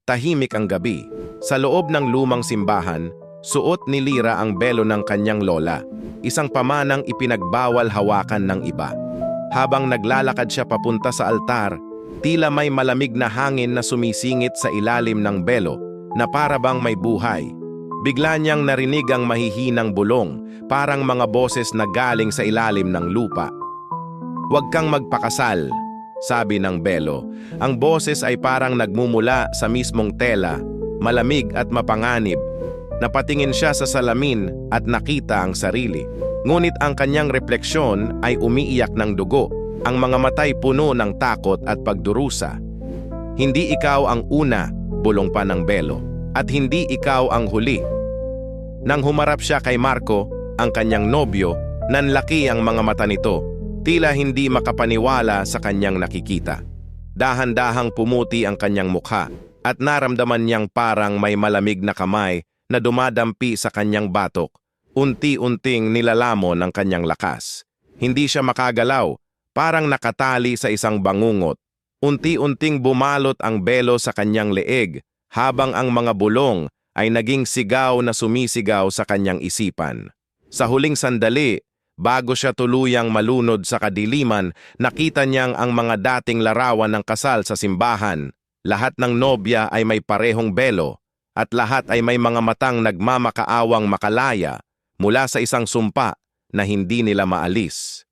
Tahimik ang gabi. Sa loob ng lumang simbahan, suot ni Lyra ang belo ng kanyang lola, isang pamanang ipinagbawal hawakan ng iba. Habang naglalakad siya papunta sa altar, tila may malamig na hangin na sumisingit sa ilalim ng belo na para bang may buhay. Bigla niyang narinig ang mahihinang bulong, parang mga boses na galing sa ilalim ng lupa. "Huwag kang magpakasal," sabi ng belo. Ang boses ay parang nagmumula sa mismong tela, malamig at mapanganib. Napatingin siya sa salamin at nakita ang sarili. Ngunit ang kanyang refleksyon ay umiiyak ng dugo, ang mga matay puno ng takot at pagdurusa. "Hindi ikaw ang una," bulong pa ng belo, "at hindi ikaw ang huli." Nang humarap siya kay Marco, ang kanyang nobyo, nanlaki ang mga mata nito, tila hindi makapaniwala sa kanyang nakikita. Dahan-dahang pumuti ang kanyang mukha at naramdaman niyang parang may malamig na kamay na dumadampi sa kanyang batok. Unti-unting nilalamon ang kanyang lakas. Hindi siya makagalaw, parang nakatali sa isang bangungot. Unti-unting bumalot ang belo sa kanyang leeg, habang ang mga bulong ay naging sigaw na sumisigaw sa kanyang isipan. Sa huling sandali, bago siya tuluyang malunod sa kadiliman, nakita niyang ang mga dating larawan ng kasal sa simbahan. Lahat ng nobya ay may parehong belo, at lahat ay may mga matang nagmamakaawang makalaya mula sa isang sumpa na hindi nila maalis.